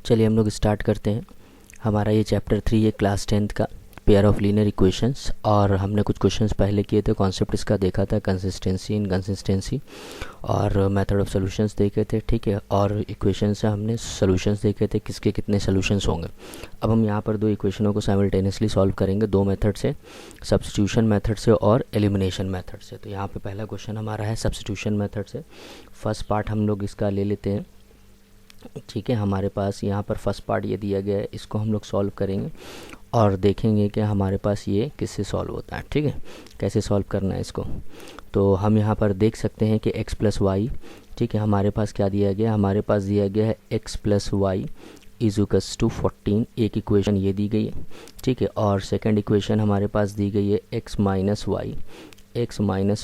चलिए हम लोग स्टार्ट करते हैं। हमारा ये चैप्टर 3 है क्लास 10th का, पेयर ऑफ लीनियर इक्वेशंस। और हमने कुछ क्वेश्चंस पहले किए थे, कॉन्सेप्ट इसका देखा था, कंसिस्टेंसी, इनकंसिस्टेंसी और मेथड ऑफ सॉल्यूशंस देखे थे, ठीक है। और इक्वेशन से हमने सॉल्यूशंस देखे थे, किसके कितने सॉल्यूशंस होंगे। अब हम यहाँ पर दो इक्वेशनों को साइमल्टेनियसली सॉल्व करेंगे, दो मेथड से, सब्स्टिट्यूशन मेथड से और एलिमिनेशन मेथड से। तो यहाँ पे पहला क्वेश्चन हमारा है सब्स्टिट्यूशन मेथड से। फर्स्ट पार्ट हम लोग इसका ले लेते हैं, ठीक है। हमारे पास यहाँ पर फर्स्ट पार्ट ये दिया गया है, इसको हम लोग सॉल्व करेंगे और देखेंगे कि हमारे पास ये किससे सॉल्व होता है, ठीक है। कैसे सॉल्व करना है इसको, तो हम यहाँ पर देख सकते हैं कि x प्लस वाई, ठीक है। हमारे पास क्या दिया गया, हमारे पास दिया गया है x प्लस वाई इज़ुकस टू 14। एक इक्वेशन ये दी गई है, ठीक है। और सेकंड इक्वेशन हमारे पास दी गई है x माइनस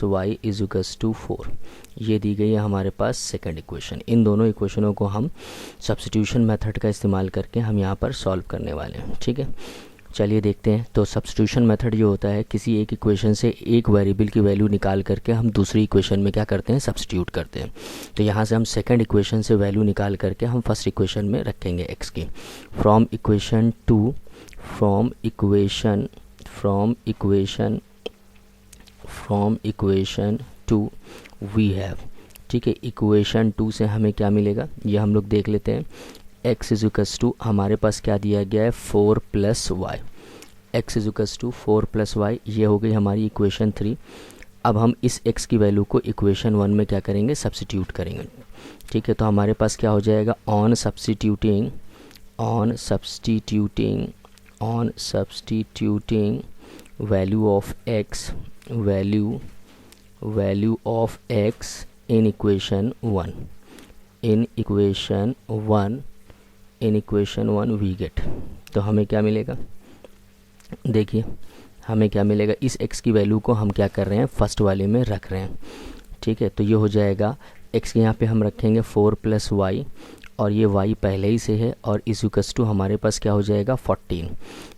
वाई इज़ुकस टू 4। ये दी गई है हमारे पास सेकंड इक्वेशन। इन दोनों इक्वेशनों को हम सब्स्टिट्यूशन मेथड का इस्तेमाल करके हम यहाँ पर सॉल्व करने वाले हैं, ठीक है। चलिए देखते हैं। तो सब्स्टिट्यूशन मेथड जो होता है, किसी एक इक्वेशन से एक वेरिएबल की वैल्यू निकाल करके हम दूसरी इक्वेशन में क्या करते हैं, सब्स्टिट्यूट करते हैं। तो यहाँ से हम सेकंड इक्वेशन से वैल्यू निकाल करके हम फर्स्ट इक्वेशन में रखेंगे x की। From equation two we have, ठीक है। इक्वेशन 2 से हमें क्या मिलेगा, ये हम लोग देख लेते हैं। x इज़ुकस टू हमारे पास क्या दिया गया है, 4 प्लस वाई। x इज़ुकस टू 4 प्लस वाई, ये हो गई हमारी इक्वेशन 3। अब हम इस x की वैल्यू को इक्वेशन 1 में क्या करेंगे, सब्स्टिट्यूट करेंगे, ठीक है। तो हमारे पास क्या हो जाएगा, on substituting value of x in equation 1 we get. तो हमें क्या मिलेगा, देखिए हमें क्या मिलेगा, इस x की वैल्यू को हम क्या कर रहे हैं, फर्स्ट वाले में रख रहे हैं, ठीक है। तो ये हो जाएगा x के यहाँ पे हम रखेंगे 4 प्लस वाई, और ये y पहले ही से है, और इज़ुकस टू हमारे पास क्या हो जाएगा 14।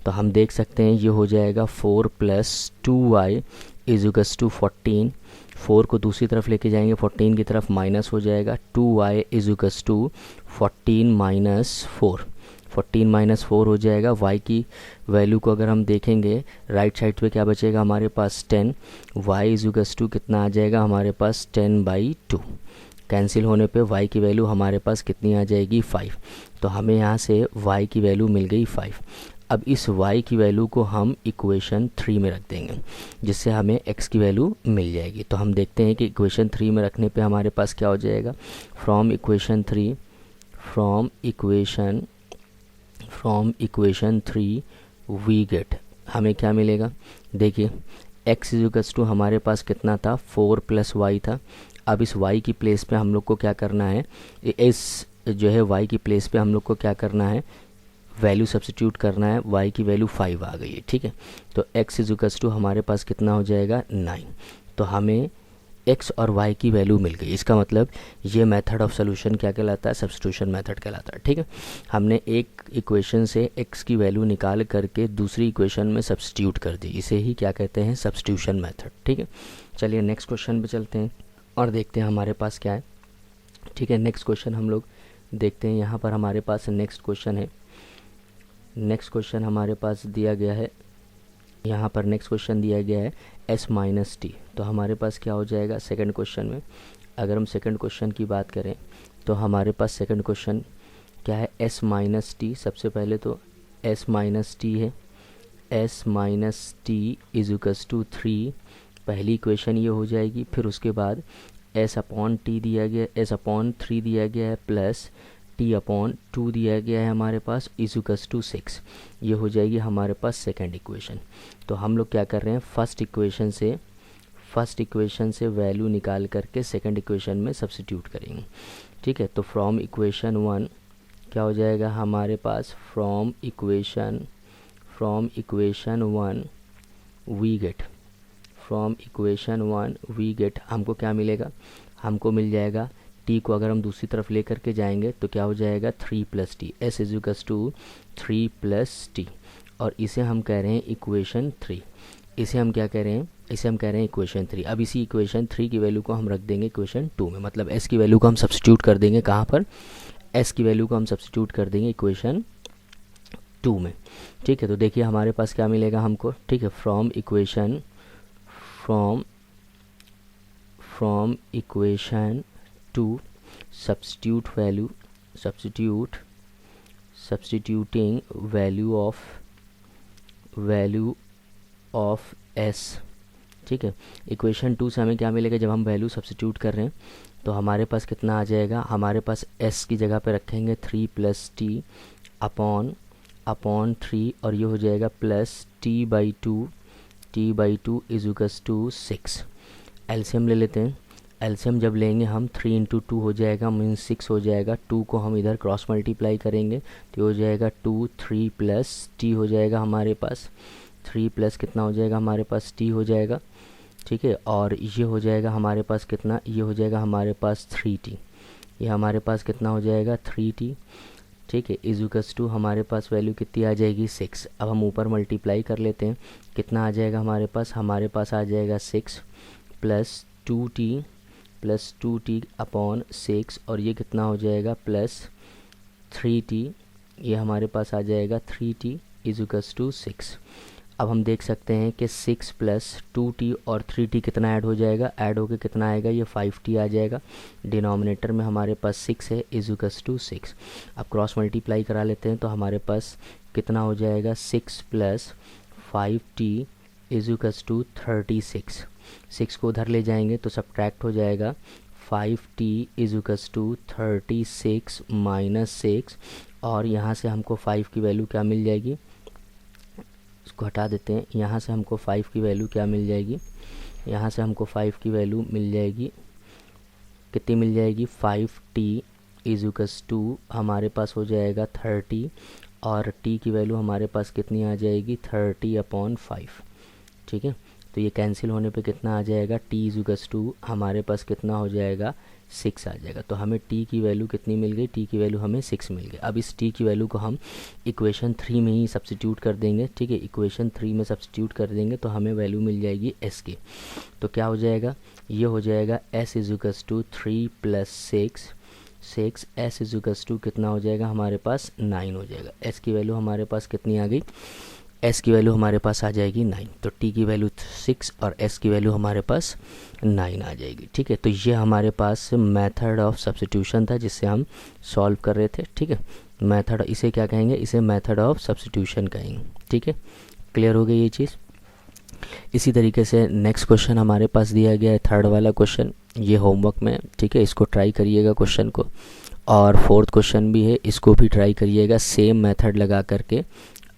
तो हम देख सकते हैं ये हो जाएगा 4 प्लस 2y इज़ुकस टू 14। 4 को दूसरी तरफ लेके जाएंगे, 14 की तरफ माइनस हो जाएगा, 2y इज़ुकस टू 14 माइनस 4 हो जाएगा। y की वैल्यू को अगर हम देखेंगे राइट साइड पे क्या बचेगा हमारे पास 10, y इज़ुकस टू कितना आ जाएगा हमारे पास 10/2। कैंसिल होने पे y की वैल्यू हमारे पास कितनी आ जाएगी 5। तो हमें यहाँ से y की वैल्यू मिल गई 5। अब इस y की वैल्यू को हम इक्वेशन 3 में रख देंगे, जिससे हमें x की वैल्यू मिल जाएगी। तो हम देखते हैं कि इक्वेशन 3 में रखने पे हमारे पास क्या हो जाएगा, फ्रॉम इक्वेशन 3 वी गेट, हमें क्या मिलेगा, देखिए x इज़ुकस टू हमारे पास कितना था, 4 प्लस वाई था। अब इस y की प्लेस पे हम लोग को क्या करना है, इस जो है y की प्लेस पे हम लोग को क्या करना है, वैल्यू सब्स्टिट्यूट करना है। y की वैल्यू 5 आ गई है, ठीक है। तो x इज़ुकस टू हमारे पास कितना हो जाएगा 9। तो हमें x और y की वैल्यू मिल गई। इसका मतलब ये मेथड ऑफ सॉल्यूशन क्या कहलाता है, सब्स्टिट्यूशन मेथड कहलाता है, ठीक है। हमने एक इक्वेशन से x की वैल्यू निकाल करके दूसरी इक्वेशन में सब्स्टिट्यूट कर दी, इसे ही क्या कहते हैं, सब्स्टिट्यूशन मेथड, ठीक है। चलिए नेक्स्ट क्वेश्चन पे चलते हैं और देखते हैं हमारे पास क्या है, ठीक है। नेक्स्ट क्वेश्चन हम लोग देखते हैं। यहाँ पर हमारे पास नेक्स्ट क्वेश्चन हमारे पास दिया गया है, यहाँ पर नेक्स्ट क्वेश्चन दिया गया है s माइनस टी। तो हमारे पास क्या हो जाएगा सेकंड क्वेश्चन में, अगर हम सेकंड क्वेश्चन की बात करें तो हमारे पास सेकंड क्वेश्चन क्या है, s माइनस टी। सबसे पहले तो s माइनस टी है, s माइनस टी इज़ुकस टू 3, पहली इक्वेशन ये हो जाएगी। फिर उसके बाद s अपॉन टी दिया गया, s अपॉन 3 दिया गया है, प्लस t अपॉन 2 दिया गया है हमारे पास, इज़ुकस टू 6। ये हो जाएगी हमारे पास सेकंड इक्वेशन। तो हम लोग क्या कर रहे हैं, फर्स्ट इक्वेशन से वैल्यू निकाल करके सेकंड इक्वेशन में सब्स्टिट्यूट करेंगे, ठीक है। तो फ्रॉम इक्वेशन 1 क्या हो जाएगा हमारे पास, फ्रॉम इक्वेशन 1 वी गेट, हमको क्या मिलेगा, हमको मिल जाएगा t को अगर हम दूसरी तरफ ले करके जाएंगे तो क्या हो जाएगा 3 प्लस टी, s इज़ुकस टू 3 प्लस टी। और इसे हम कह रहे हैं इक्वेशन 3, इसे हम क्या कह रहे हैं, इसे हम कह रहे हैं इक्वेशन 3। अब इसी इक्वेशन 3 की वैल्यू को हम रख देंगे इक्वेशन 2 में, मतलब s की वैल्यू को हम सब्स्टिट्यूट कर देंगे कहाँ पर, एस की वैल्यू को हम सब्स्टिट्यूट कर देंगे इक्वेशन 2 में। ठीक है, तो देखिए हमारे पास क्या मिलेगा हमको। ठीक है, from equation 2 substituting value of s। ठीक है, इक्वेशन 2 से हमें क्या मिलेगा, जब हम वैल्यू सब्स्टिट्यूट कर रहे हैं तो हमारे पास कितना आ जाएगा, हमारे पास s की जगह पे रखेंगे 3 + t अपॉन 3 और ये हो जाएगा प्लस t/2 = 6। एलसीएम ले लेते हैं। एलसीएम जब लेंगे हम 3 × 2 हो जाएगा, मीन्स 6 हो जाएगा। 2 को हम इधर क्रॉस मल्टीप्लाई करेंगे तो हो जाएगा 2, 3 + t हो जाएगा हमारे पास। 3 प्लस कितना हो जाएगा हमारे पास, t हो जाएगा। ठीक है, और ये हो जाएगा हमारे पास कितना, ये हो जाएगा हमारे पास 3t। ये हमारे पास कितना हो जाएगा 3t। ठीक है, = हमारे पास वैल्यू कितनी आ जाएगी 6। अब हम ऊपर मल्टीप्लाई कर लेते हैं, कितना आ जाएगा हमारे पास आ जाएगा 6 + 2t अपॉन 6 और ये कितना हो जाएगा प्लस 3t। ये हमारे पास आ जाएगा 3t = 6। अब हम देख सकते हैं कि 6 + 2t और 3t कितना ऐड हो जाएगा, ऐड होके कितना आएगा, ये 5t आ जाएगा। डिनोमिनेटर में हमारे पास 6 है = 6। अब क्रॉस मल्टीप्लाई करा लेते हैं तो हमारे पास कितना हो जाएगा 6 + 5t = 36। 6 को उधर ले जाएंगे तो सब्ट्रैक्ट हो जाएगा 5t = 36 - 6 और यहाँ से हमको 5 की वैल्यू क्या मिल जाएगी, इसको हटा देते हैं। यहाँ से हमको 5 की वैल्यू क्या मिल जाएगी, यहाँ से हमको 5 की वैल्यू मिल जाएगी, कितनी मिल जाएगी 5t = हमारे पास हो जाएगा 30 और t की वैल्यू हमारे पास कितनी आ जाएगी 30/5। ठीक है, तो ये कैंसिल होने पे कितना आ जाएगा, t = हमारे पास कितना हो जाएगा 6 आ जाएगा। तो हमें t की वैल्यू कितनी मिल गई, t की वैल्यू हमें 6 मिल गई। अब इस t की वैल्यू को हम इक्वेशन 3 में ही सब्स्टिट्यूट कर देंगे। ठीक है, इक्वेशन 3 में सब्स्टिट्यूट कर देंगे तो हमें वैल्यू मिल जाएगी s की। तो क्या हो जाएगा, ये हो जाएगा s = 3 + 6 s = कितना हो जाएगा हमारे पास 9 हो जाएगा। s की वैल्यू हमारे पास कितनी आ गई, s की वैल्यू हमारे पास आ जाएगी 9। तो t की वैल्यू 6 और s की वैल्यू हमारे पास 9 आ जाएगी। ठीक है, तो ये हमारे पास मेथड ऑफ सब्स्टिट्यूशन था जिससे हम सॉल्व कर रहे थे। ठीक है, मेथड, इसे क्या कहेंगे, इसे मेथड ऑफ सब्स्टिट्यूशन कहेंगे। ठीक है, क्लियर हो गई ये चीज़। इसी तरीके से नेक्स्ट क्वेश्चन हमारे पास दिया गया है, थर्ड वाला क्वेश्चन, ये होमवर्क में। ठीक है, इसको ट्राई करिएगा क्वेश्चन को, और फोर्थ क्वेश्चन भी है, इसको भी ट्राई करिएगा। सेम मेथड लगा करके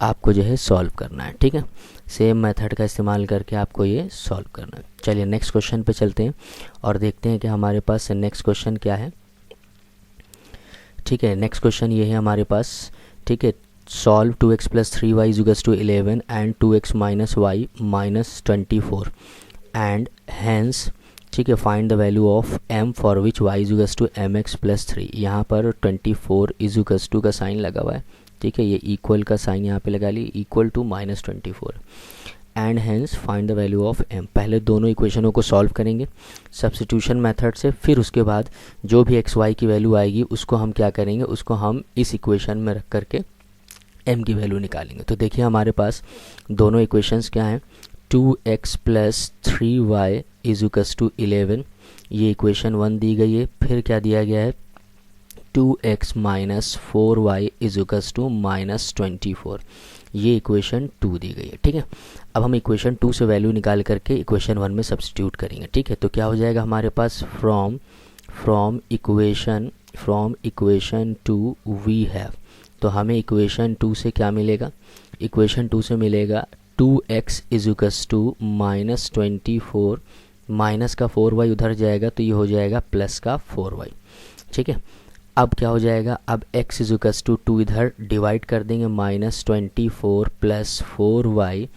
आपको जो है सॉल्व करना है। ठीक है, सेम मेथड का इस्तेमाल करके आपको ये सॉल्व करना है। चलिए नेक्स्ट क्वेश्चन पे चलते हैं और देखते हैं कि हमारे पास नेक्स्ट क्वेश्चन क्या है। ठीक है, नेक्स्ट क्वेश्चन ये है हमारे पास। ठीक है, solve 2x + 3y = 11 and 2x - y - 24 and hence. ठीक है, find the value of m for which y = mx + 3। यहाँ पर 24 = का साइन लगा हुआ है। ठीक है, ये इक्वल का साइन यहाँ पे लगा ली, equal to -24 and hence find the value of m। पहले दोनों इक्वेशनों को सॉल्व करेंगे सब्स्टिट्यूशन मेथड से, फिर उसके बाद जो भी x y की वैल्यू आएगी उसको हम क्या करेंगे, उसको हम इस इक्वेशन में रख करके m की वैल्यू निकालेंगे। तो देखिए हमारे पास दोनों इक्वेशंस क्या हैं, 2x + 3y = 11, ये इक्वेशन 1 दी गई है। फिर क्या दिया गया है, 2x - 4y = -24, ये इक्वेशन 2 दी गई है। ठीक है, अब हम इक्वेशन 2 से वैल्यू निकाल करके इक्वेशन 1 में सब्स्टिट्यूट करेंगे। ठीक है, तो क्या हो जाएगा हमारे पास, फ्रॉम इक्वेशन 2 वी हैव। तो हमें इक्वेशन 2 से क्या मिलेगा, इक्वेशन 2 से मिलेगा 2x = -24, माइनस का 4y उधर जाएगा तो ये हो जाएगा प्लस का 4y। ठीक है, अब क्या हो जाएगा, अब x = 2 इधर डिवाइड कर देंगे, -24 + 4y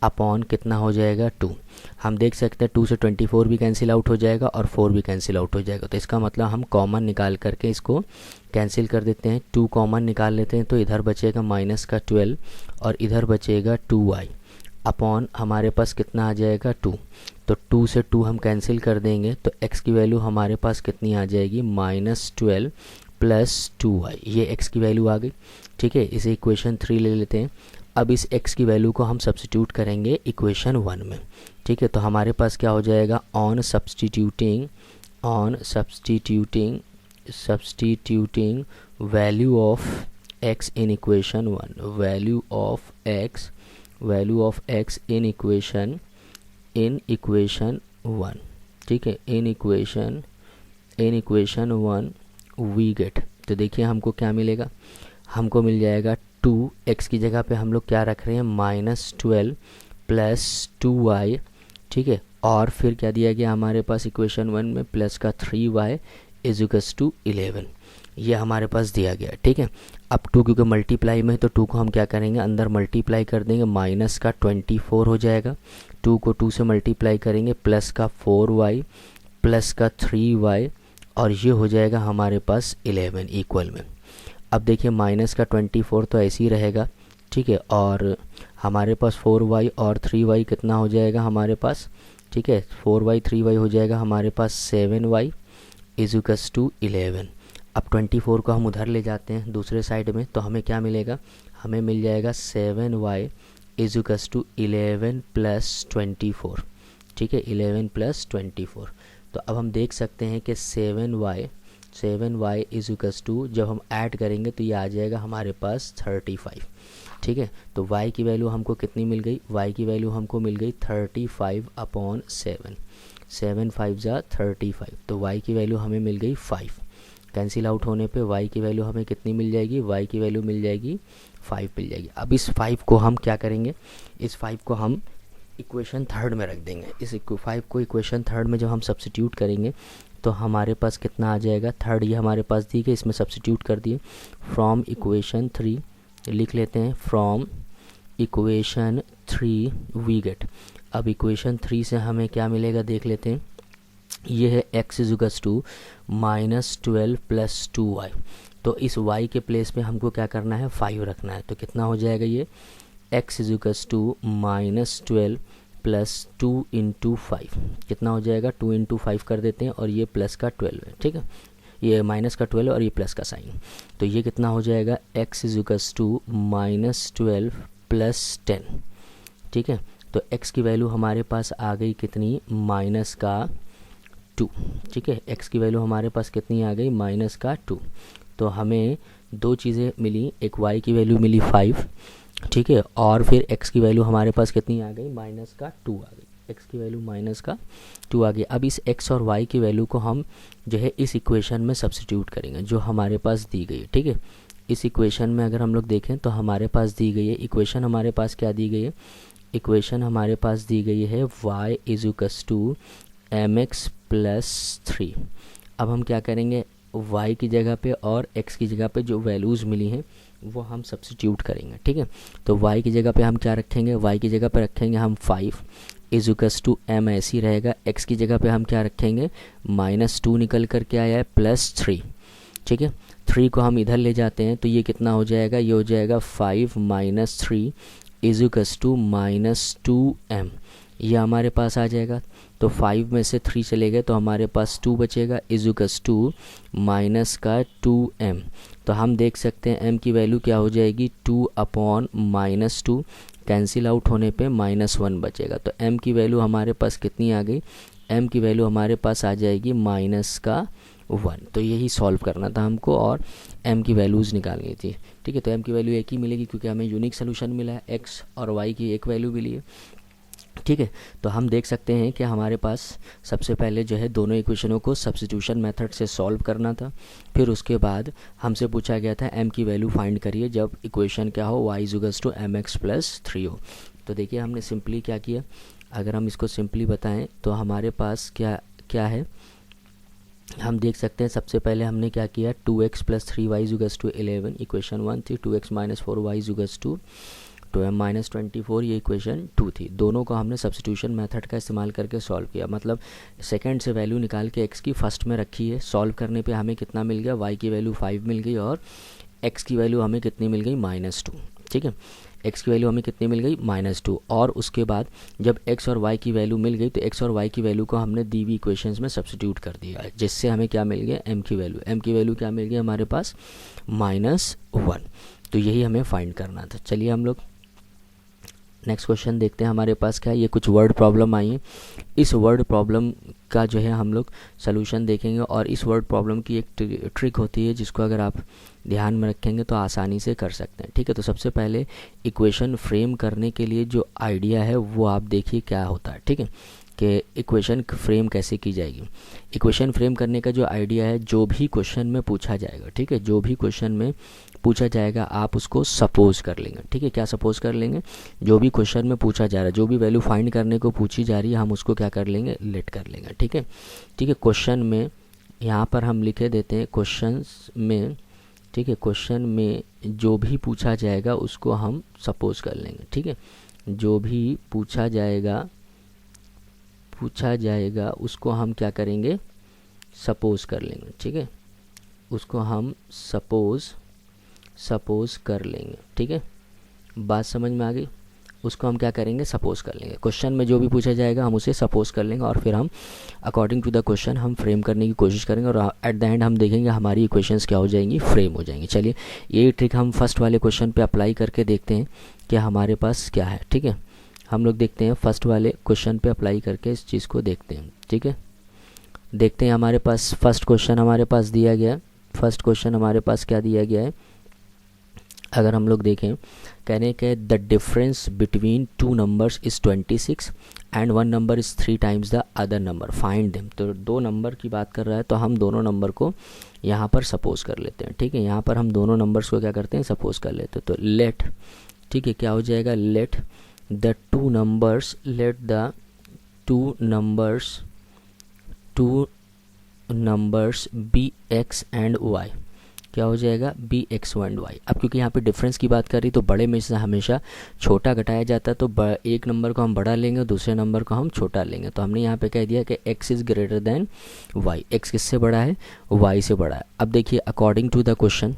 अपॉन कितना हो जाएगा 2। हम देख सकते हैं 2 से 24 भी कैंसिल आउट हो जाएगा और 4 भी कैंसिल आउट हो जाएगा। तो इसका मतलब हम कॉमन निकाल करके इसको कैंसिल कर देते हैं। 2 कॉमन निकाल लेते हैं तो इधर बचेगा -12 और इधर बचेगा 2y अपॉन हमारे पास कितना आ जाएगा 2। तो 2 से 2 हम कैंसिल कर देंगे तो x की वैल्यू हमारे पास कितनी आ जाएगी, -12 प्लस 2y, ये x की वैल्यू आ गई। ठीक है, इसे इक्वेशन 3 ले लेते हैं। अब इस x की वैल्यू को हम सब्स्टिट्यूट करेंगे इक्वेशन 1 में। ठीक है, तो हमारे पास क्या हो जाएगा, on substituting value of x in equation 1, value of x in equation 1। ठीक है, इन इक्वेशन 1 वी गेट, तो देखिए हमको क्या मिलेगा, हमको मिल जाएगा 2, x की जगह पे हम लोग क्या रख रहे हैं, -12 प्लस 2y। ठीक है, और फिर क्या दिया गया हमारे पास इक्वेशन 1 में, प्लस का 3y इज़ टू 11, ये हमारे पास दिया गया। ठीक है, अब 2 क्योंकि मल्टीप्लाई में है तो 2 को हम क्या करेंगे, अंदर मल्टीप्लाई कर देंगे, माइनस का 24 हो जाएगा, 2 को 2 से मल्टीप्लाई करेंगे, प्लस का 4y प्लस का 3y, और ये हो जाएगा हमारे पास 11 इक्वल में। अब देखिए माइनस का 24 तो ऐसे ही रहेगा। ठीक है, और हमारे पास 4y और 3y कितना हो जाएगा हमारे पास, ठीक है, 4y 3y हो जाएगा हमारे पास 7y इज़ टू 11। अब 24 को हम उधर ले जाते हैं दूसरे साइड में, तो हमें क्या मिलेगा, हमें मिल जाएगा 7y इज़ टू 11 प्लस 24। ठीक है, 11 प्लस 24। तो अब हम देख सकते हैं कि 7y इज़ टू, जब हम ऐड करेंगे तो ये आ जाएगा हमारे पास 35। ठीक है, तो y की वैल्यू हमको कितनी मिल गई, y की वैल्यू हमको मिल गई 35/7, 7 5 जा 35, तो y की वैल्यू हमें मिल गई 5। कैंसिल आउट होने पे y की वैल्यू हमें कितनी मिल जाएगी, y की वैल्यू मिल जाएगी 5 मिल जाएगी। अब इस 5 को हम क्या करेंगे, इस 5 को हम इक्वेशन 3 में रख देंगे। इस 5 को इक्वेशन 3 में जब हम सब्स्टिट्यूट करेंगे तो हमारे पास कितना आ जाएगा, 3 ये हमारे पास दी गई, इसमें सब्स्टिट्यूट कर दिए। फ्रॉम इक्वेशन 3 लिख लेते हैं, फ्रॉम इक्वेशन 3 वी गेट। अब इक्वेशन 3 से हमें क्या मिलेगा देख लेते हैं, ये है x is to -12 plus 2y। तो इस y के प्लेस पे हमको क्या करना है, 5 रखना है। तो कितना हो जाएगा ये, x is to -12 plus 2 into 5, कितना हो जाएगा, 2 इंटू 5 कर देते हैं, और ये प्लस का 12 है। ठीक है, ये माइनस का 12 और ये प्लस का साइन, तो ये कितना हो जाएगा, x इज़ टू -12 प्लस 10। ठीक है, तो x की वैल्यू हमारे पास आ गई कितनी, माइनस का 2। ठीक है, x की वैल्यू हमारे पास कितनी आ गई, माइनस का 2। तो हमें दो चीज़ें मिली, एक y की वैल्यू मिली 5, ठीक है, और फिर x की वैल्यू हमारे पास कितनी आ गई, माइनस का 2 आ गई, x की वैल्यू माइनस का 2 आ गई। अब इस x और y की वैल्यू को हम जो है इस इक्वेशन में सब्स्टिट्यूट करेंगे जो हमारे पास दी गई है। ठीक है, इस इक्वेशन में अगर हम लोग देखें तो हमारे पास दी गई है इक्वेशन, हमारे पास क्या दी गई है, इक्वेशन हमारे पास दी गई है y is to mx plus 3। अब हम क्या करेंगे, y की जगह पे और x की जगह पे जो वैल्यूज़ मिली हैं वो हम सब्स्टिट्यूट करेंगे। ठीक है, तो y की जगह पे हम क्या रखेंगे, y की जगह पे रखेंगे हम 5 इज़ टू m, ऐसी रहेगा। x की जगह पे हम क्या रखेंगे, -2 निकल कर के आया है प्लस 3। ठीक है, 3 को हम इधर ले जाते हैं तो ये कितना हो जाएगा, ये हो जाएगा 5 - 3 इज़ टू -2m, ये हमारे पास आ जाएगा। तो 5 में से 3 चले गए तो हमारे पास 2 बचेगा इज़ टू माइनस का 2m। तो हम देख सकते हैं m की वैल्यू क्या हो जाएगी, 2/-2, कैंसिल आउट होने पे -1 बचेगा। तो m की वैल्यू हमारे पास कितनी आ गई, m की वैल्यू हमारे पास आ जाएगी -1। तो यही सॉल्व करना था हमको और m की वैल्यूज़ निकालनी थी। ठीक है, तो m की वैल्यू एक ही मिलेगी क्योंकि हमें यूनिक सोल्यूशन मिला है, x और y की एक वैल्यू मिली है। ठीक है, तो हम देख सकते हैं कि हमारे पास सबसे पहले जो है दोनों इक्वेशनों को सब्स्टिट्यूशन मेथड से सॉल्व करना था। फिर उसके बाद हमसे पूछा गया था m की वैल्यू फाइंड करिए जब इक्वेशन क्या हो, y is to mx plus 3 हो। तो देखिए हमने सिंपली क्या किया, अगर हम इसको सिंपली बताएं तो हमारे पास क्या क्या है, हम देख सकते हैं सबसे पहले हमने क्या किया, 2x plus 3y is to 11, equation 1 थी। 2x minus 4y is to 2m minus 24, ये इक्वेशन 2 थी। दोनों को हमने सब्स्टिट्यूशन मेथड का इस्तेमाल करके सॉल्व किया, मतलब सेकंड से वैल्यू निकाल के x की फर्स्ट में रखी है। सॉल्व करने पे हमें कितना मिल गया, y की वैल्यू 5 मिल गई और x की वैल्यू हमें कितनी मिल गई, -2। ठीक है। x की वैल्यू हमें कितनी मिल गई -2, और उसके बाद जब x और y की वैल्यू मिल गई तो x और y की वैल्यू को हमने दी हुई इक्वेशंस में सब्स्टिट्यूट कर दिया, जिससे हमें क्या मिल गया, m की वैल्यू क्या मिल गई हमारे पास -1। तो यही हमें फाइंड करना था। चलिए हम लोग नेक्स्ट क्वेश्चन देखते हैं हमारे पास क्या है। ये कुछ वर्ड प्रॉब्लम आई है, इस वर्ड प्रॉब्लम का जो है हम लोग सोल्यूशन देखेंगे, और इस वर्ड प्रॉब्लम की एक ट्रिक होती है जिसको अगर आप ध्यान में रखेंगे तो आसानी से कर सकते हैं, ठीक है। तो सबसे पहले इक्वेशन फ्रेम करने के लिए जो आइडिया है वो आप देखिए क्या होता है, ठीक है, कि इक्वेशन फ्रेम कैसे की जाएगी। इक्वेशन फ्रेम करने का जो आइडिया है, जो भी क्वेश्चन में पूछा जाएगा, ठीक है, जो भी क्वेश्चन में पूछा जाएगा आप उसको सपोज कर लेंगे, ठीक है। क्या सपोज कर लेंगे, जो भी क्वेश्चन में पूछा जा रहा है, जो भी वैल्यू फाइंड करने को पूछी जा रही है, हम उसको क्या कर लेंगे, लेट कर लेंगे, ठीक है। ठीक है, क्वेश्चन में यहाँ पर हम लिखे देते हैं क्वेश्चन में, ठीक है, क्वेश्चन में जो भी पूछा जाएगा उसको हम सपोज कर लेंगे, ठीक है। जो भी पूछा जाएगा उसको हम क्या करेंगे, सपोज कर लेंगे, ठीक है, उसको हम सपोज कर लेंगे, ठीक है। बात समझ में आ गई, उसको हम क्या करेंगे, सपोज कर लेंगे। क्वेश्चन में जो भी पूछा जाएगा हम उसे सपोज कर लेंगे, और फिर हम अकॉर्डिंग टू द क्वेश्चन हम फ्रेम करने की कोशिश करेंगे, और एट द एंड हम देखेंगे हमारी इक्वेशंस क्या हो जाएंगी, फ्रेम हो जाएंगी। चलिए ये ट्रिक हम फर्स्ट वाले क्वेश्चन पे अप्लाई करके देखते हैं कि हमारे पास क्या है, ठीक है। हम लोग देखते हैं फर्स्ट वाले क्वेश्चन पे अप्लाई करके इस चीज़ को देखते हैं, ठीक है। देखते हैं हमारे पास फर्स्ट क्वेश्चन हमारे पास दिया गया है। फर्स्ट क्वेश्चन हमारे पास क्या दिया गया है, अगर हम लोग देखें, कहने के the difference between two numbers is 26 and one number is 3 times the other number, find them. तो दो नंबर की बात कर रहा है, तो हम दोनों नंबर को यहाँ पर सपोज कर लेते हैं, ठीक है। यहाँ पर हम दोनों नंबर्स को क्या करते हैं, सपोज कर लेते हैं। तो लेट, ठीक है, क्या हो जाएगा, let the two numbers be x and y, क्या हो जाएगा, बी एक्स एंड वाई। अब क्योंकि यहाँ पे डिफरेंस की बात कर रही तो बड़े में से हमेशा छोटा घटाया जाता है, तो एक नंबर को हम बड़ा लेंगे, दूसरे नंबर को हम छोटा लेंगे। तो हमने यहाँ पे कह दिया कि x is greater than y, x किससे बड़ा है, y से बड़ा है। अब देखिए अकॉर्डिंग टू द क्वेश्चन,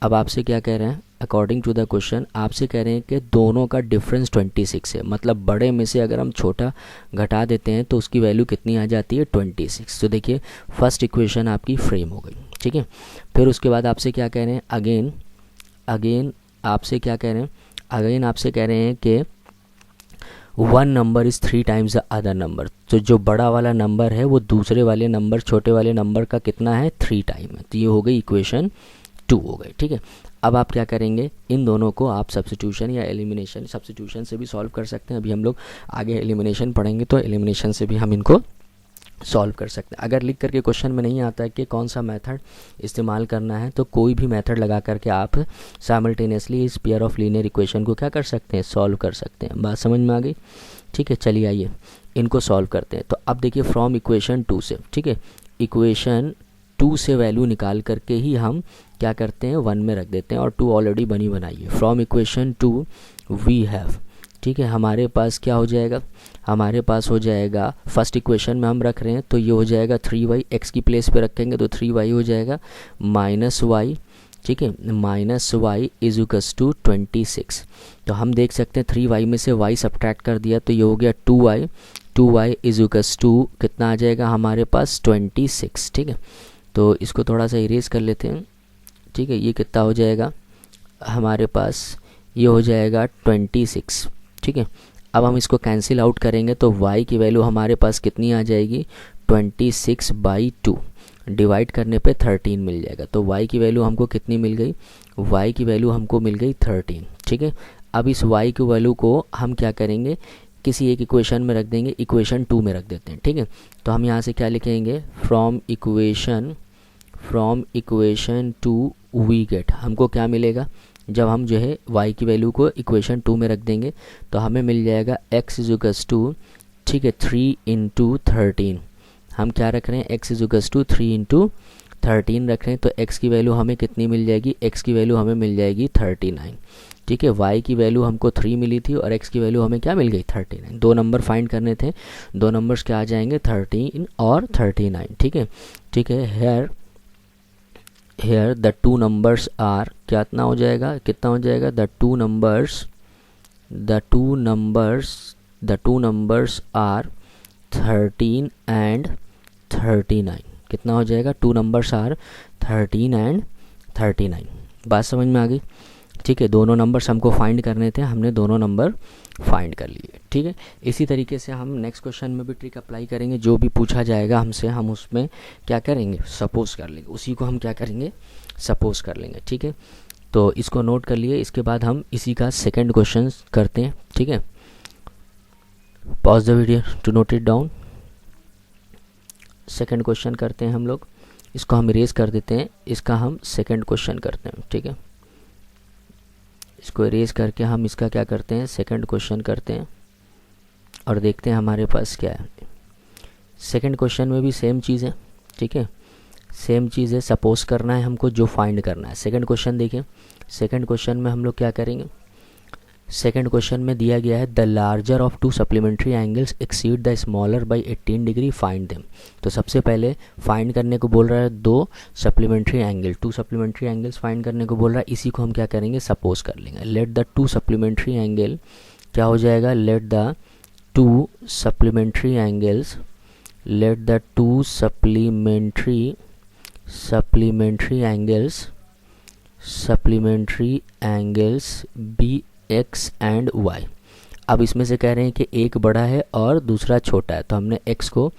अब आपसे क्या कह रहे हैं, अकॉर्डिंग टू द क्वेश्चन आपसे कह रहे हैं कि दोनों का डिफरेंस 26 है, मतलब बड़े में से अगर हम छोटा घटा देते हैं तो उसकी वैल्यू कितनी आ जाती है, 26। तो देखिए फर्स्ट इक्वेशन आपकी फ्रेम हो गई, ठीक है। फिर उसके बाद आपसे क्या कह रहे हैं, अगेन आपसे क्या कह रहे हैं, अगेन आपसे कह रहे हैं कि one number is 3 times the other number. तो जो बड़ा वाला नंबर है वो दूसरे वाले नंबर, छोटे वाले नंबर का कितना है, 3 टाइम है। तो ये हो गई इक्वेशन 2 हो गई, ठीक है। अब आप क्या करेंगे, इन दोनों को आप सब्स्टिट्यूशन या एलिमिनेशन, सब्स्टिट्यूशन से भी सॉल्व कर सकते हैं। अभी हम लोग आगे एलिमिनेशन पढ़ेंगे तो एलिमिनेशन से भी हम इनको सॉल्व कर सकते हैं। अगर लिख करके क्वेश्चन में नहीं आता है कि कौन सा मेथड इस्तेमाल करना है, तो कोई भी मेथड लगा करके आप साइमल्टेनियसली इस पेयर ऑफ लीनियर इक्वेशन को क्या कर सकते हैं, सॉल्व कर सकते हैं। बात समझ में आ गई, ठीक है। चलिए आइए इनको सॉल्व करते हैं। तो अब देखिए फ्रॉम इक्वेशन 2 से, ठीक है, इक्वेशन 2 से वैल्यू निकाल करके ही हम क्या करते हैं, 1 में रख देते हैं, और 2 ऑलरेडी बनी बनाई है। फ्रॉम इक्वेशन 2 वी हैव, ठीक है, हमारे पास क्या हो जाएगा, हमारे पास हो जाएगा, फर्स्ट इक्वेशन में हम रख रहे हैं तो ये हो जाएगा 3y, x की प्लेस पे रखेंगे तो 3y हो जाएगा -y, ठीक है, -y इज इक्वल्स टू 26। तो हम देख सकते हैं 3y में से y सब्ट्रैक्ट कर दिया तो ये हो गया 2y इज इक्वल्स टू कितना आ जाएगा हमारे पास, 26, ठीक है। तो इसको थोड़ा सा इरेज कर लेते हैं, ठीक है। ये कितना हो जाएगा हमारे पास, ये हो जाएगा 26, ठीक है। अब हम इसको कैंसिल आउट करेंगे तो y की वैल्यू हमारे पास कितनी आ जाएगी, 26/2, डिवाइड करने पे 13 मिल जाएगा। तो y की वैल्यू हमको कितनी मिल गई, y की वैल्यू हमको मिल गई 13, ठीक है। अब इस y की वैल्यू को हम क्या करेंगे, किसी एक इक्वेशन में रख देंगे, इक्वेशन 2 में रख देते हैं, ठीक है। तो हम यहाँ से क्या लिखेंगे, फ्रॉम इक्वेशन 2 वी गेट, हमको क्या मिलेगा, जब हम जो है y की वैल्यू को इक्वेशन 2 में रख देंगे तो हमें मिल जाएगा x इज इक्वल्स टू, ठीक है, 3 × 13। हम क्या रख रहे हैं, x इज इक्वल्स टू 3 × 13 रख रहे हैं, तो x की वैल्यू हमें कितनी मिल जाएगी, x की वैल्यू हमें मिल जाएगी 39, ठीक है। y की वैल्यू हमको 3 मिली थी और x की वैल्यू हमें क्या मिल गई, 39। दो नंबर फाइंड करने थे, दो नंबर्स क्या आ जाएंगे, 13 और 39, ठीक है, ठीक है। Here here the two numbers are, कितना हो जाएगा, कितना हो जाएगा, the two numbers are 13 and 39, कितना हो जाएगा, टू नंबर्स आर 13 एंड 39। बात समझ में आ गई, ठीक है। दोनों नंबर्स हमको फाइंड करने थे, हमने दोनों नंबर फाइंड कर लिए, ठीक है। इसी तरीके से हम नेक्स्ट क्वेश्चन में भी ट्रिक अप्लाई करेंगे, जो भी पूछा जाएगा हमसे हम उसमें क्या करेंगे, सपोज कर लेंगे, उसी को हम क्या करेंगे, सपोज कर लेंगे, ठीक है। तो इसको नोट कर लिए, इसके बाद हम इसी का सेकंड क्वेश्चन करते हैं, ठीक है। Pause the video to note it down. Second question करते हैं हम लोग, इसको हम इरेज कर देते हैं, इसका हम सेकंड क्वेश्चन करते हैं, ठीक है। इसको इरेज करके हम इसका क्या करते हैं, सेकंड क्वेश्चन करते हैं और देखते हैं हमारे पास क्या है। सेकंड क्वेश्चन में भी सेम चीज़ है, ठीक है, सेम चीज़ है, सपोज करना है हमको, जो फाइंड करना है। सेकंड क्वेश्चन देखिए, सेकंड क्वेश्चन में हम लोग क्या करेंगे, सेकंड क्वेश्चन में दिया गया है the larger of to supplementary angles exceed the smaller by 18 degree, find them. तो सबसे पहले फाइंड करने को बोल रहा है दो supplementary angle, to supplementary angles find करने को बोल रहा है, इसी को हम क्या करेंगे, सपोज कर लेंगे। Let the two supplementary angle, क्या हो जाएगा, let the two supplementary angles, let the two supplementary angles be x and y. अब इसमें से कह रहे हैं कि एक बड़ा है और दूसरा छोटा है, तो हमने x को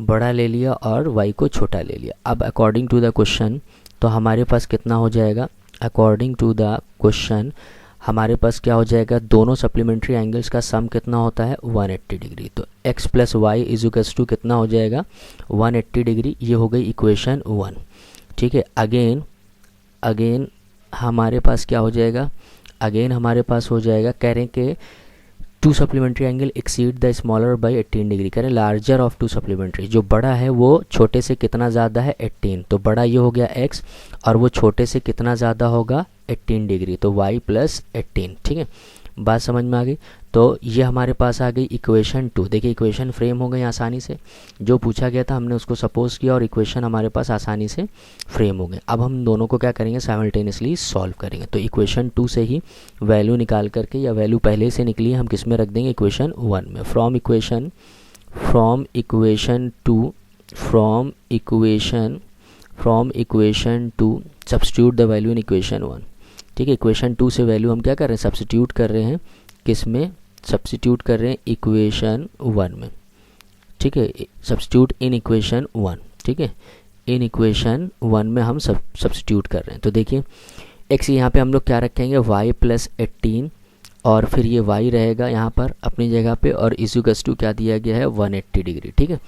बड़ा ले लिया और y को छोटा ले लिया। अब अकॉर्डिंग टू द क्वेश्चन तो हमारे पास कितना हो जाएगा, अकॉर्डिंग टू द क्वेश्चन हमारे पास क्या हो जाएगा, दोनों सप्लीमेंट्री एंगल्स का सम कितना होता है, 180 डिग्री। तो x plus y is equals to कितना हो जाएगा, 180 डिग्री। ये हो गई इक्वेशन 1, ठीक है। अगेन हमारे पास क्या हो जाएगा, अगेन हमारे पास हो जाएगा, कह रहे हैं कि to supplementary angle exceed the smaller by 18 degree, कह रहे हैं लार्जर ऑफ टू सप्लीमेंट्री, जो बड़ा है वो छोटे से कितना ज़्यादा है, 18। तो बड़ा ये हो गया x और वो छोटे से कितना ज़्यादा होगा, 18 डिग्री, तो y प्लस 18, ठीक है। बात समझ में आ गई। तो ये हमारे पास आ गई इक्वेशन 2। देखिए इक्वेशन फ्रेम हो गई आसानी से, जो पूछा गया था हमने उसको सपोज किया और इक्वेशन हमारे पास आसानी से फ्रेम हो गए। अब हम दोनों को क्या करेंगे, साइमल्टेनियसली सॉल्व करेंगे। तो इक्वेशन 2 से ही वैल्यू निकाल करके, या वैल्यू पहले से निकली है, हम किस में रख देंगे, इक्वेशन 1 में। From equation 2 substitute the value in equation 1, ठीक है। इक्वेशन 2 से वैल्यू हम क्या कर रहे हैं, सब्स्टिट्यूट कर रहे हैं, किस में सब्स्टिट्यूट कर रहे हैं, इक्वेशन 1 में, ठीक है। सब्स्टिट्यूट इन इक्वेशन 1, ठीक है, इन इक्वेशन 1 में हम सब्स्टिट्यूट कर रहे हैं। तो देखिए x यहाँ पे हम लोग क्या रखेंगे, y प्लस 18, और फिर ये y रहेगा यहाँ पर अपनी जगह पे, और इक्वल्स टू क्या दिया गया है, 180 डिग्री, ठीक है।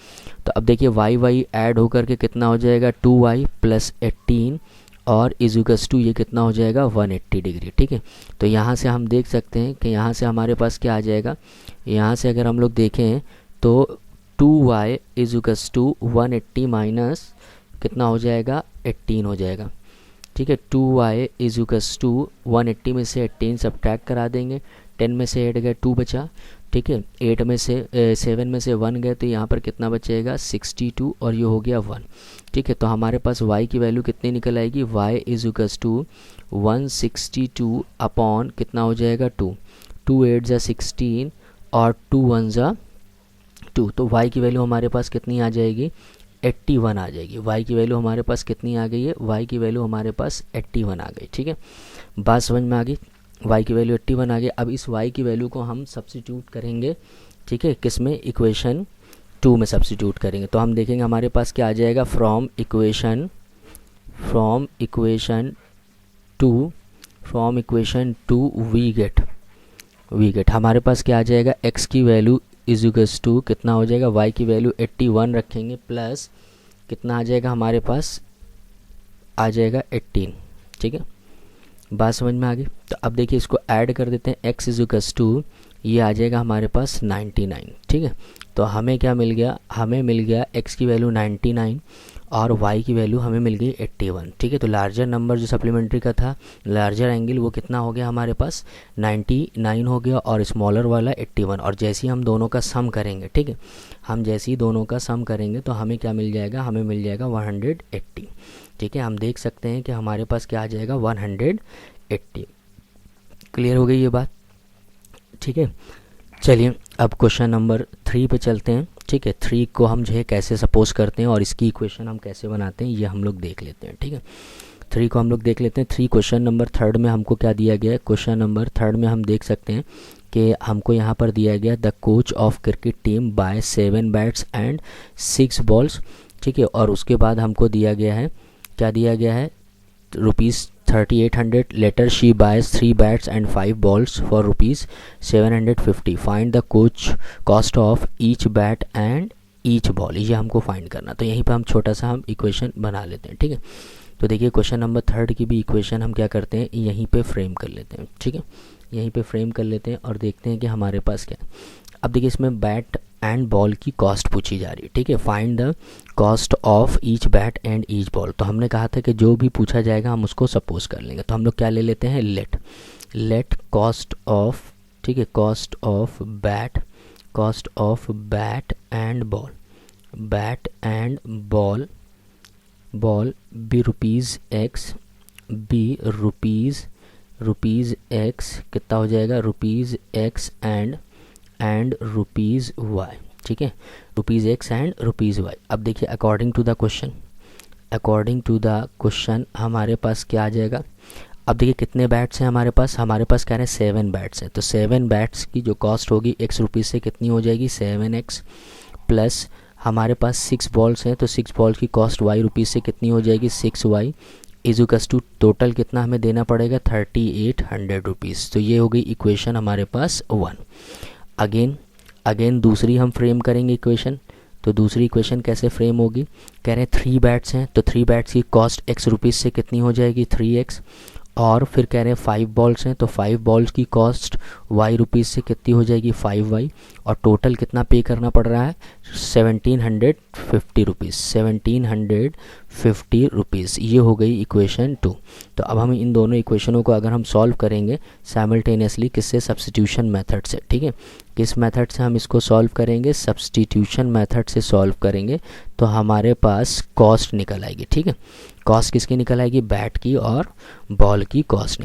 तो अब देखिए y ऐड होकर के कितना हो जाएगा, 2y प्लस 18, और इक्वल्स टू ये कितना हो जाएगा, 180 डिग्री, ठीक है। तो यहाँ से हम देख सकते हैं कि यहाँ से हमारे पास क्या आ जाएगा, यहाँ से अगर हम लोग देखें तो 2y इक्वल्स टू 180 माइनस कितना हो जाएगा, 18 हो जाएगा, ठीक है। 2y इक्वल्स टू 180 में से 18 सब्ट्रैक्ट करा देंगे, 10 में से 8 गए 2 बचा, ठीक है। 8 में से 7 में से 1 गए, तो यहाँ पर कितना बचेगा, 62, और ये हो गया 1, ठीक है। तो हमारे पास y की वैल्यू कितनी निकल आएगी, y इक्वल्स टू 162 अपॉन कितना हो जाएगा, 2 8 जा 16 और 2 1 जा 2, तो y की वैल्यू हमारे पास कितनी आ जाएगी, 81 आ जाएगी। y की वैल्यू हमारे पास कितनी आ गई है, y की वैल्यू हमारे पास 81 आ गई, ठीक है। बात समझ में आ गई, y की वैल्यू 81 आ गई। अब इस y की वैल्यू को हम सब्स्टिट्यूट करेंगे, ठीक है, किस में, इक्वेशन 2 में सब्स्टिट्यूट करेंगे। तो हम देखेंगे हमारे पास क्या आ जाएगा, फ्रॉम इक्वेशन 2 वी गेट हमारे पास क्या आ जाएगा, x की वैल्यू इक्वल्स टू कितना हो जाएगा, y की वैल्यू 81 रखेंगे, प्लस कितना आ जाएगा, हमारे पास आ जाएगा 18, ठीक है। बात समझ में आ गई। तो अब देखिए इसको ऐड कर देते हैं, x इक्वल्स टू ये आ जाएगा हमारे पास 99, ठीक है। तो हमें क्या मिल गया, हमें मिल गया x की वैल्यू 99 और y की वैल्यू हमें मिल गई 81। ठीक है, तो लार्जर नंबर जो सप्लीमेंट्री का था, लार्जर एंगल वो कितना हो गया हमारे पास 99 हो गया, और स्मॉलर वाला 81। और जैसे ही हम दोनों का सम करेंगे, ठीक है, हम जैसे ही दोनों का सम करेंगे तो हमें क्या मिल जाएगा, हमें मिल जाएगा 180। ठीक है, हम देख सकते हैं कि हमारे पास क्या आ जाएगा 180। क्लियर हो गई ये बात? ठीक है, चलिए अब क्वेश्चन नंबर 3 पे चलते हैं। ठीक है, 3 को हम जो है कैसे सपोज करते हैं और इसकी इक्वेशन हम कैसे बनाते हैं ये हम लोग देख लेते हैं। ठीक है, 3 को हम लोग देख लेते हैं। 3 क्वेश्चन नंबर 3 में हमको क्या दिया गया है, क्वेश्चन नंबर 3 में हम देख सकते हैं कि हमको यहाँ पर दिया गया the coach of cricket team buy 7 bats and 6 balls. ठीक है, और उसके बाद हमको दिया गया है, क्या दिया गया है, ₹3800। Later she buys 3 bats and 5 balls for ₹750। Find the coach cost of each bat and each ball. ये हमको फाइंड करना। तो यहीं पे हम छोटा सा हम इक्वेशन बना लेते हैं। ठीक है, तो देखिए क्वेश्चन नंबर 3 की भी इक्वेशन हम क्या करते हैं, यहीं पे फ्रेम कर लेते हैं। ठीक है, यहीं पे फ्रेम कर लेते हैं और देखते हैं कि हमारे पास क्या है। अब देखिए इसमें बैट एंड बॉल की कॉस्ट पूछी जा रही है। ठीक है, find the cost of each bat and each ball. तो हमने कहा था कि जो भी पूछा जाएगा हम उसको सपोज कर लेंगे। तो हम लोग क्या ले लेते हैं, लेट कॉस्ट ऑफ, ठीक है, cost of bat and ball, bat and ball be ₹X, be rupees X, कितना हो जाएगा ₹X एंड ₹Y। ठीक है, ₹X एंड ₹Y। अब देखिए अकॉर्डिंग टू द क्वेश्चन हमारे पास क्या आ जाएगा। अब देखिए कितने बैट्स हैं हमारे पास कह रहे हैं 7 बैट्स हैं। तो 7 बैट्स की जो कॉस्ट होगी X रुपीज़ से कितनी हो जाएगी 7X, प्लस हमारे पास 6 बॉल्स हैं तो 6 बॉल की कॉस्ट Y रुपीज़ से कितनी हो जाएगी 6Y, इज़ुकस टू टोटल कितना हमें देना पड़ेगा ₹3800। तो ये हो गई इक्वेशन हमारे पास 1। अगेन दूसरी हम फ्रेम करेंगे इक्वेशन। तो दूसरी इक्वेशन कैसे फ्रेम होगी, कह रहे हैं 3 बैट्स हैं तो 3 बैट्स की कॉस्ट X रुपीज़ से कितनी हो जाएगी 3X, और फिर कह रहे हैं 5 बॉल्स हैं तो 5 बॉल्स की कॉस्ट Y रुपीज़ से कितनी हो जाएगी 5Y, और टोटल कितना पे करना पड़ रहा है ₹1750। ये हो गई इक्वेशन 2। तो अब हम इन दोनों इक्वेशनों को अगर हम सॉल्व करेंगे साइमल्टेनियसली, किससे, सब्स्टिट्यूशन मेथड से। ठीक है, किस मेथड से हम इसको सॉल्व करेंगे, सब्स्टिट्यूशन मेथड से सॉल्व करेंगे तो हमारे पास कॉस्ट निकल आएगी। ठीक है, कॉस्ट किसकी निकल आएगी, बैट की और बॉल की कॉस्ट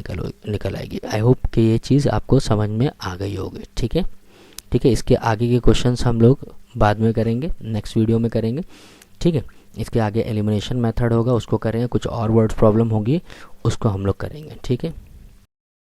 निकल आएगी। आई होप कि ये चीज़ आपको समझ में आ गई होगी। ठीक है, इसके आगे के क्वेश्चंस हम लोग बाद में करेंगे, नेक्स्ट वीडियो में करेंगे। ठीक है, इसके आगे एलिमिनेशन मेथड होगा, उसको करेंगे। कुछ और वर्ड प्रॉब्लम होगी उसको हम लोग करेंगे। ठीक है।